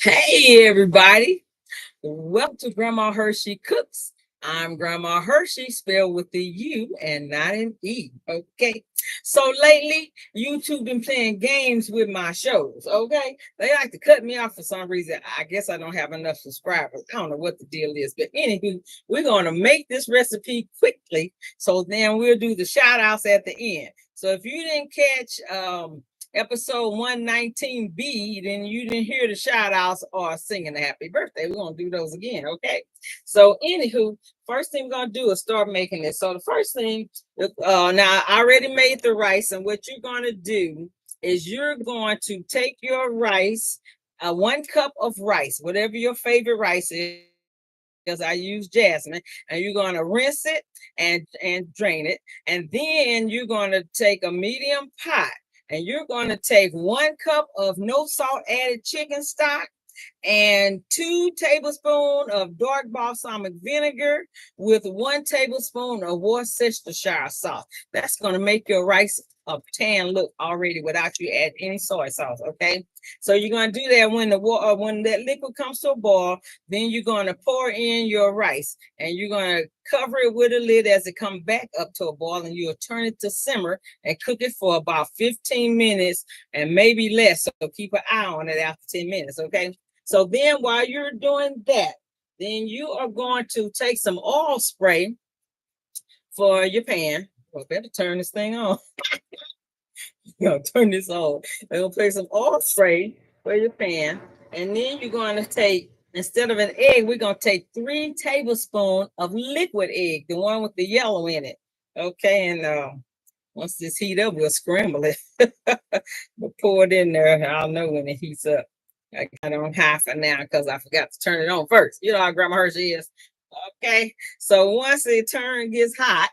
Hey everybody, welcome to Grandma Hershey Cooks. I'm Grandma Hershey, spelled with the U and not an E. Okay. So lately, YouTube been playing games with my shows. Okay. They like to cut me off for some reason. I guess I don't have enough subscribers. I don't know what the deal is. But anywho, we're gonna make this recipe quickly. So then we'll do the shout outs at the end. So if you didn't catch episode 119B, then you didn't hear the shout outs or singing a happy birthday. We're going to do those again. Okay. So, anywho, first thing we're going to do is start making this. So, the first thing, now I already made the rice, and what you're going to do is you're going to take your rice, 1 cup of rice, whatever your favorite rice is. Because I use Jasmine, and you're going to rinse it and drain it. And then you're going to take a medium pot and you're going to take 1 cup of no salt added chicken stock and 2 tablespoons of dark balsamic vinegar with 1 tablespoon of Worcestershire sauce. That's going to make your rice a tan look already without you add any soy sauce. Okay, so you're going to do that when when that liquid comes to a boil. Then you're going to pour in your rice and you're going to cover it with a lid as it comes back up to a boil, and you'll turn it to simmer and cook it for about 15 minutes and maybe less. So keep an eye on it after 10 minutes. Okay. So then while you're doing that, then you are going to take some oil spray for your pan. Well, better turn this thing on. Turn this on. We're going to place some oil spray for your pan. And then you're going to take, instead of an egg, we're going to take 3 tablespoons of liquid egg, the one with the yellow in it. Okay, and once this heat up, we'll scramble it. We'll pour it in there. I'll know when it heats up. I got it on high for now because I forgot to turn it on first. You know how Grandma Hershey is. Okay, so once it gets hot,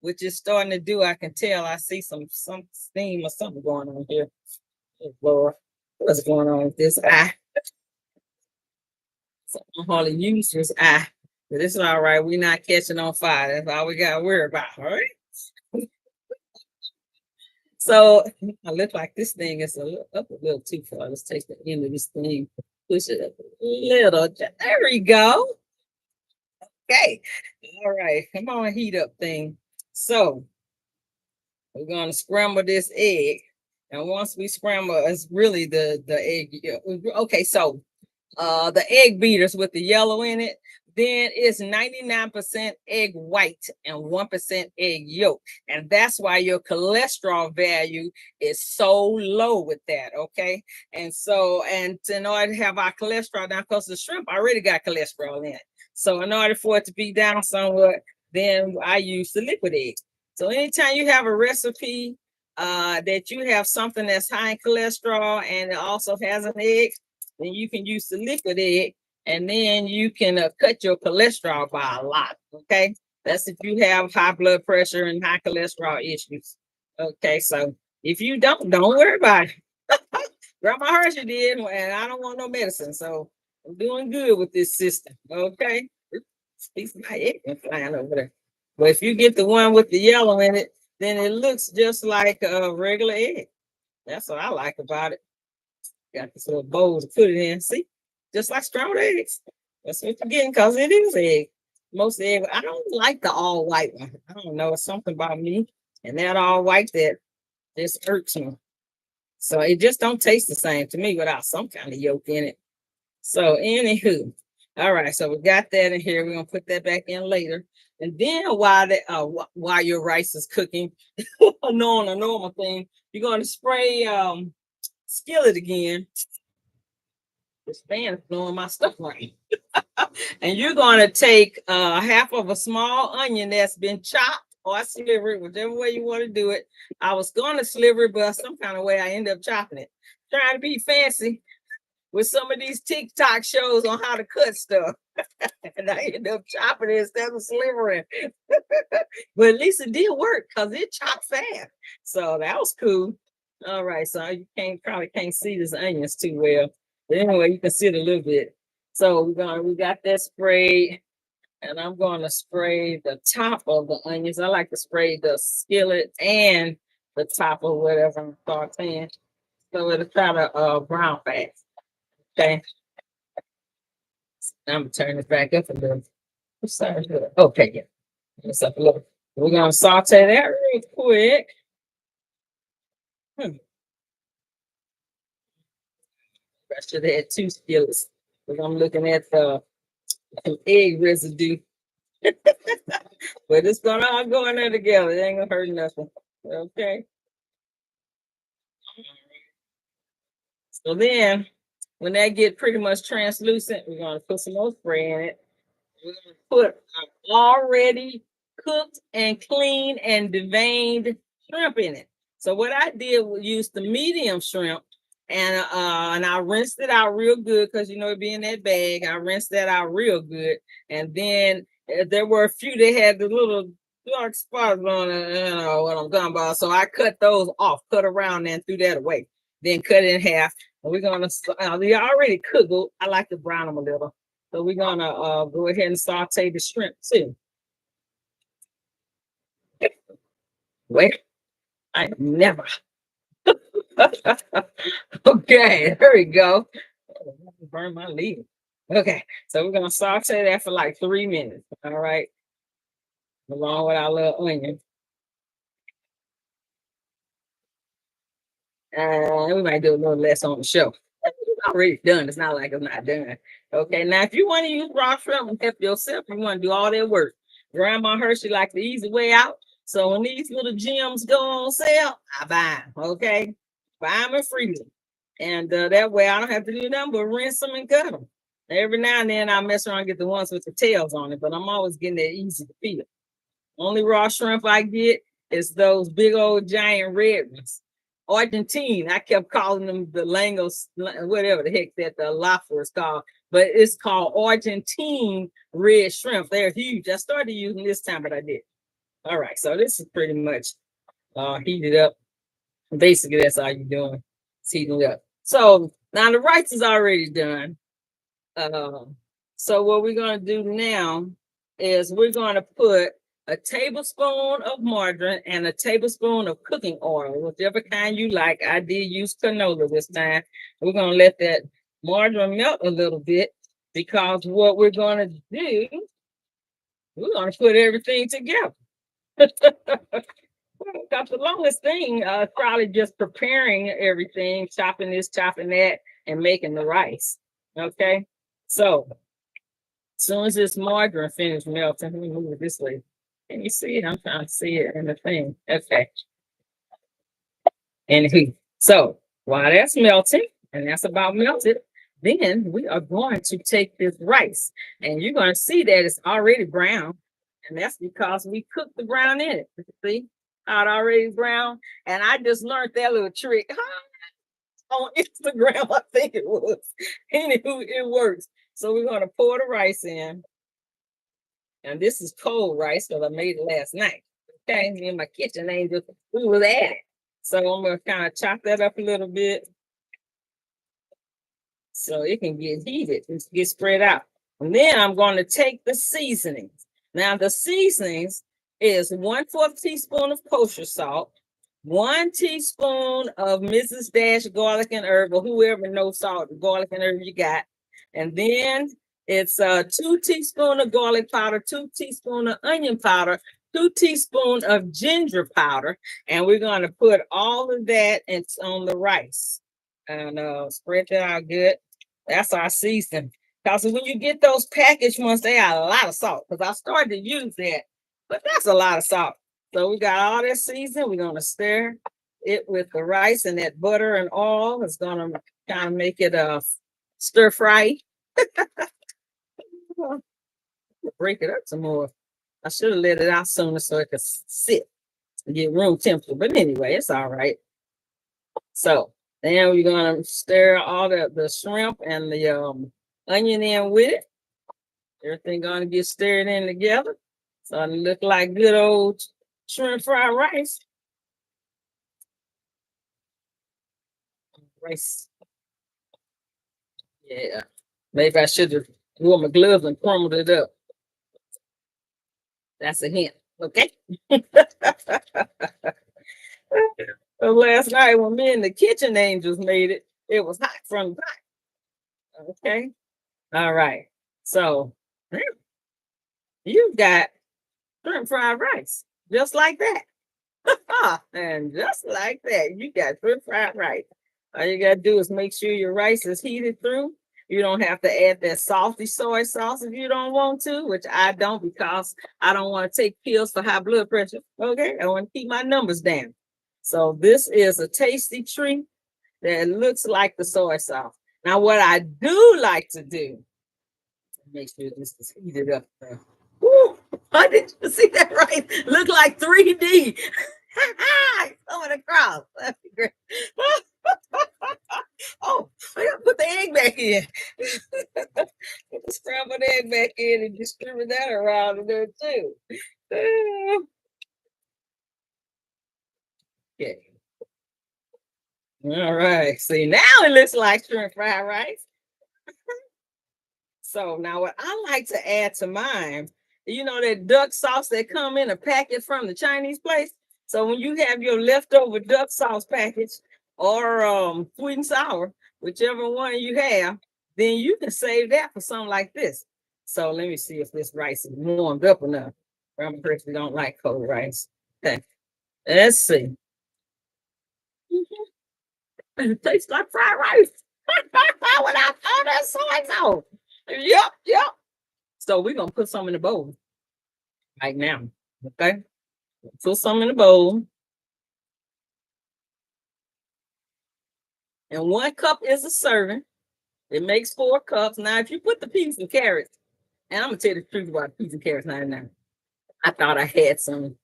which is starting to do, I can tell. I see some steam or something going on here. Oh, Lord, what's going on with this eye? So I'm hardly use this eye, but this is all right. We're not catching on fire. That's all we got to worry about. All right. So I look like this thing is up a little too far. Let's take the end of this thing, push it up a little. There we go. Okay. All right. Come on, heat up thing. So we're going to scramble this egg. And once we scramble, it's really the egg. Okay, so the egg beaters with the yellow in it, then it's 99% egg white and 1% egg yolk. And that's why your cholesterol value is so low with that. Okay. And so, and in order to have our cholesterol down, because the shrimp already got cholesterol in it. So in order for it to be down somewhat, then I use the liquid egg. So anytime you have a recipe that you have something that's high in cholesterol and it also has an egg, then you can use the liquid egg, and then you can cut your cholesterol by a lot. Okay, that's if you have high blood pressure and high cholesterol issues. Okay, so if you don't worry about it. Grandma Hershey did, and I don't want no medicine, so I'm doing good with this system. Okay, piece of my egg flying over there. But if you get the one with the yellow in it, then it looks just like a regular egg. That's what I like about it. Got this little bowl to put it in. See, just like scrambled eggs. That's what you're getting because it is egg. Most egg. I don't like the all white one. I don't know. It's something about me and that all white that just irks me. So it just don't taste the same to me without some kind of yolk in it. So anywho, all right. So we got that in here. We're gonna put that back in later. And then while your rice is cooking, knowing a normal thing, you're gonna spray skillet again. This fan is blowing my stuff right. And you're going to take half of a small onion that's been chopped or slivered, whichever way you want to do it. I was going to sliver it, but some kind of way I ended up chopping it. Trying to be fancy with some of these TikTok shows on how to cut stuff. And I ended up chopping it instead of slivering. But at least it did work because it chopped fast. So that was cool. All right, so you probably can't see this onions too well. But anyway, you can see it a little bit. So we got that sprayed, and I'm going to spray the top of the onions. I like to spray the skillet and the top of whatever I'm sauteing, so it'll try to brown fast. Okay. I'm gonna turn it back up a little. Sorry. Okay, yeah. It's up a little. We're gonna saute that real quick. I should have had 2 skillets because I'm looking at the egg residue. But it's gonna all go in there together. It ain't gonna hurt nothing. Okay. So then when that get pretty much translucent, we're gonna put some more spray in it. We're gonna put already cooked and clean and deveined shrimp in it. So what I did was use the medium shrimp, and I rinsed it out real good because you know it be in that bag. I rinsed that out real good, and then there were a few that had the little dark spots on it. You know what I'm talking about. So I cut those off, cut around, and threw that away. Then cut it in half. And we're gonna. They already cooked. I like to brown them a little. So we're gonna go ahead and saute the shrimp too. Wait, I never. Okay, there we go. Burn my lid. Okay, so we're gonna saute that for like 3 minutes. All right, along with our little onion. We might do a little less on the show. It's already done. It's not like it's not done. Okay, now if you want to use raw shrimp and help yourself, you want to do all that work. Grandma Hershey like the easy way out. So when these little gems go on sale, I buy them. Okay, buy them and freeze them, and that way I don't have to do nothing but rinse them and cut them. Every now and then I mess around and get the ones with the tails on it, but I'm always getting that easy to peel. Only raw shrimp I get is those big old giant red ones. Argentine. I kept calling them the langos, whatever the heck that the lobster is called, but it's called Argentine red shrimp. They're huge. I started using this time, but I did. All right, so this is pretty much heated up. Basically, that's all you're doing. It's heating up. So now the rice is already done. So what we're going to do now is we're going to put a tablespoon of margarine and a tablespoon of cooking oil, whichever kind you like. I did use canola this time. We're going to let that margarine melt a little bit because what we're going to do, we're going to put everything together. Because the longest thing is probably just preparing everything, chopping this, chopping that, and making the rice. Okay, so as soon as this margarine finishes melting, let me move it this way. Can you see it? I'm trying to see it in the thing. Okay. And so while that's melting, and that's about melted, then we are going to take this rice, and you're going to see that it's already brown, and that's because we cooked the brown in it. See how it already brown? And I just learned that little trick on Instagram, I think it was. Anywho, it works. So we're going to pour the rice in. And this is cold rice because I made it last night. Okay, me and my kitchen angel, we was at it. So I'm going to kind of chop that up a little bit so it can get heated and get spread out. And then I'm going to take the seasonings. Now, the seasonings is 1/4 teaspoon of kosher salt, 1 teaspoon of Mrs. Dash garlic and herb, or whoever knows salt, garlic and herb you got. And then it's 2 teaspoons of garlic powder, 2 teaspoons of onion powder, 2 teaspoons of ginger powder. And we're going to put all of that on the rice and spread that out good. That's our seasoning. Because when you get those packaged ones, they have a lot of salt. Because I started to use that, but that's a lot of salt. So we got all that seasoning. We're going to stir it with the rice, and that butter and oil is going to kind of make it stir fry. Break it up some more. I should have let it out sooner so it could sit and get room temperature. But anyway, it's all right. So then we're going to stir all the shrimp and the onion in with it. Everything going to get stirred in together. So it look like good old shrimp fried rice. Rice. Yeah. Maybe I should have worn my gloves and crumbled it up. That's a hint. Okay. So last night when me and the kitchen angels made it, it was hot from the pot. Okay. All right. So you got shrimp fried rice, just like that. And just like that, you got shrimp fried rice. All you gotta do is make sure your rice is heated through. You don't have to add that salty soy sauce if you don't want to, which I don't because I don't want to take pills for high blood pressure. Okay, I want to keep my numbers down. So this is a tasty treat that looks like the soy sauce. Now, what I do like to do, make sure this is heated up. Woo, I did you see that right? Look like 3D. Coming across. That'd be great. Oh, I gotta put the egg back in. Put the scrambled egg back in and distribute that around in there too. Okay. All right. See, now it looks like shrimp fried rice. So now what I like to add to mine, you know, that duck sauce that come in a packet from the Chinese place. So when you have your leftover duck sauce package or sweet and sour, whichever one you have, then you can save that for something like this. So let me see if this rice is warmed up enough. I'm personally don't like cold rice. Okay, let's see. It tastes like fried rice. Without all that soy sauce. Yep. So we're gonna put some in the bowl right now. Okay. Put some in the bowl. And 1 cup is a serving. It makes 4 cups. Now, if you put the peas and carrots, and I'm gonna tell you the truth about peas and carrots now. I thought I had some.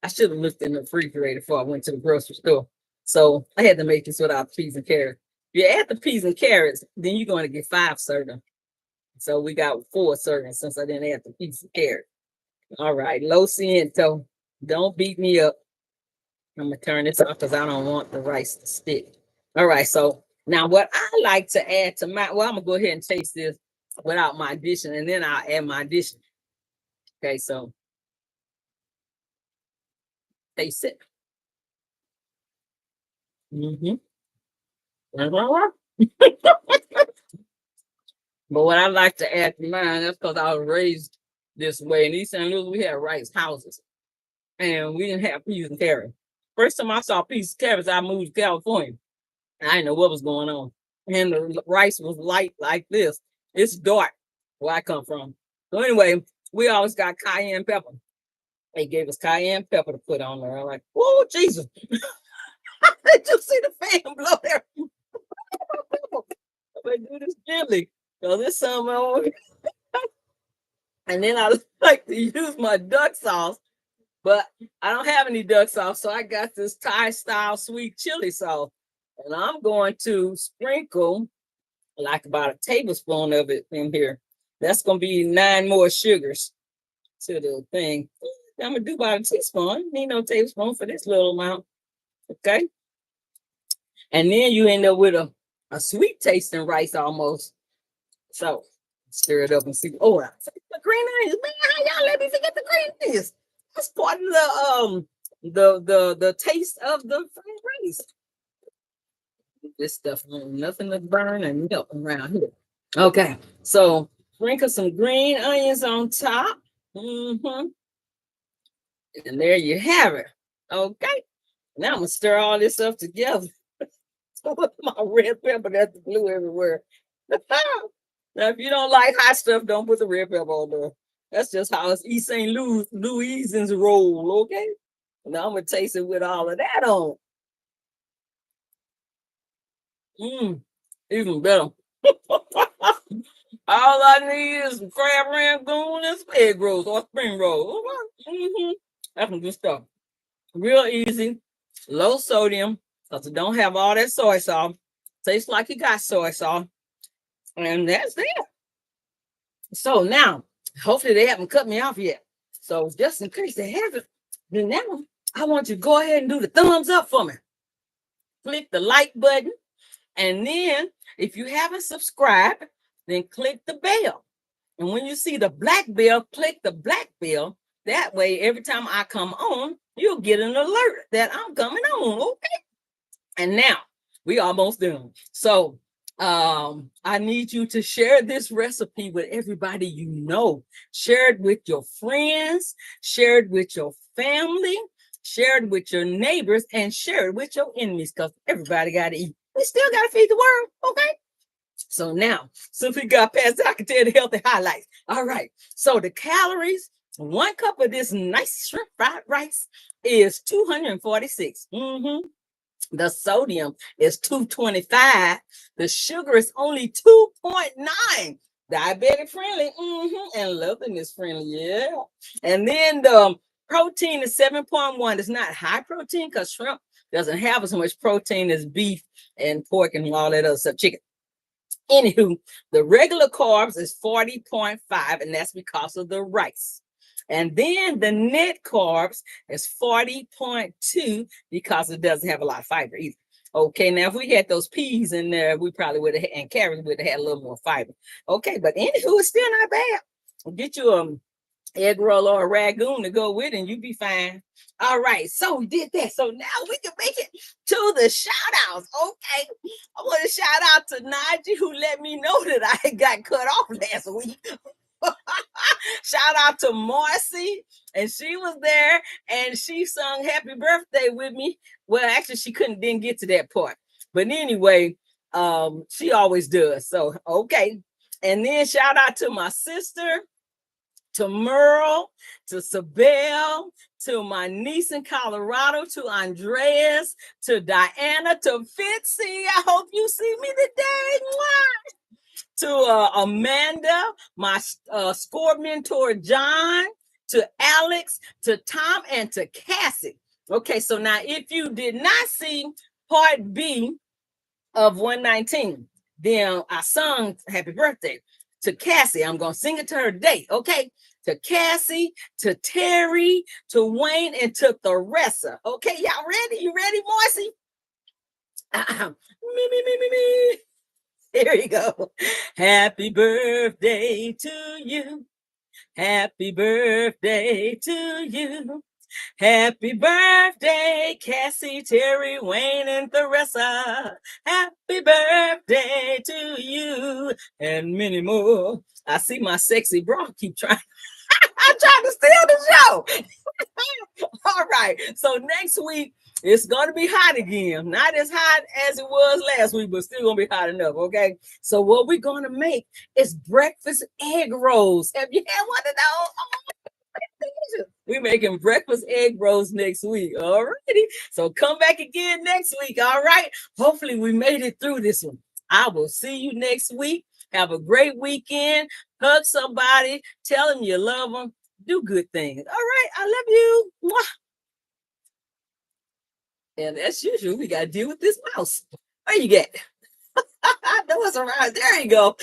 I should have looked in the refrigerator before I went to the grocery store. So I had to make this without peas and carrots. If you add the peas and carrots, then you're going to get 5 servings. So we got 4 servings since I didn't add the peas and carrots. All right, low ciento. Don't beat me up. I'm gonna turn this off because I don't want the rice to stick. All right, so now what I like to add to my, well, I'm gonna go ahead and taste this without my addition, and then I'll add my addition. Okay, so taste it. But what I like to add to mine, that's because I was raised this way. In East St. Louis, we had rice houses, and we didn't have peas and carrots. First time I saw peas and carrots, I moved to California. I didn't know what was going on. And the rice was light like this. It's dark where I come from. So anyway, we always got cayenne pepper. They gave us cayenne pepper to put on there. I'm like, oh, Jesus. Did you see the fan blow there? I'm going to do this gently. So this summer, and then I like to use my duck sauce, but I don't have any duck sauce. So I got this Thai style sweet chili sauce. And I'm going to sprinkle like about a tablespoon of it in here. That's going to be 9 more sugars to the thing. I'm going to do about a teaspoon. Need no tablespoon for this little amount. Okay. And then you end up with a sweet tasting rice almost. So stir it up and see. Oh, the green onions. Man, how y'all let me forget the green onions? That's part of the taste of the fried rice. This stuff, nothing to burn and milk around here. Okay, so sprinkle some green onions on top. And there you have it. Okay, now I'm gonna stir all this up together. With my red pepper, that's blue everywhere. Now, if you don't like hot stuff, don't put the red pepper on there. That's just how it's East St. Louisans roll. Okay, now I'm gonna taste it with all of that on. Even better. All I need is some crab rangoon and some egg rolls or spring rolls. That's some good stuff. Real easy, low sodium, because it don't have all that soy sauce. Tastes like you got soy sauce. And that's it. So now, hopefully they haven't cut me off yet. So just in case they haven't, then now I want you to go ahead and do the thumbs up for me. Click the like button. And then if you haven't subscribed, then click the bell. And when you see the black bell, click the black bell. That way, every time I come on, you'll get an alert that I'm coming on. Okay. And now we almost done. So I need you to share this recipe with everybody you know. Share it with your friends, share it with your family, share it with your neighbors, and share it with your enemies, because everybody got to eat. We still got to feed the world, okay? So now, since we got past that, I can tell the healthy highlights. All right. So the calories, 1 cup of this nice shrimp fried rice is 246. The sodium is 225. The sugar is only 2.9. Diabetic friendly, and loving is friendly, yeah. And then the protein is 7.1. It's not high protein because shrimp doesn't have as much protein as beef and pork and all that other stuff, chicken. Anywho, the regular carbs is 40.5, and that's because of the rice. And then the net carbs is 40.2 because it doesn't have a lot of fiber either. Okay, now if we had those peas in there, we probably would have, and carrots would have had a little more fiber. Okay, but anywho, it's still not bad. Get you a egg roll or a ragoon to go with it, and you be fine. All right, so we did that. So now we can make it to the shout outs. Okay, I want to shout out to Najee, who let me know that I got cut off last week. Shout out to Marcy, and she was there and she sung happy birthday with me. Well, actually, she didn't get to that part, but anyway, she always does. So okay, and then shout out to my sister, to Merle, to Sabelle, to my niece in Colorado, to Andreas, to Diana, to Fitzy. I hope you see me today. Mwah! To Amanda, my score mentor, John, to Alex, to Tom, and to Cassie. Okay, so now if you did not see part B of 119, then I sung happy birthday to Cassie. I'm going to sing it to her today, okay? To Cassie, to Terry, to Wayne, and to Theresa. Okay, y'all ready? You ready, Marcy? Me. Here you go. Happy birthday to you. Happy birthday to you. Happy birthday, Cassie, Terry, Wayne, and Theresa. Happy birthday to you, and many more. I see my sexy bra keep trying. I'm trying to steal the show. All right. So next week, it's going to be hot again. Not as hot as it was last week, but still going to be hot enough. Okay. So what we're going to make is breakfast egg rolls. Have you had one of those? Oh, we're making breakfast egg rolls next week. All righty. So come back again next week. All right. Hopefully we made it through this one. I will see you next week. Have a great weekend. Hug somebody. Tell them you love them. Do good things. All right. I love you. Mwah. And as usual, we got to deal with this mouse. Where you get? I know it's around. There you go.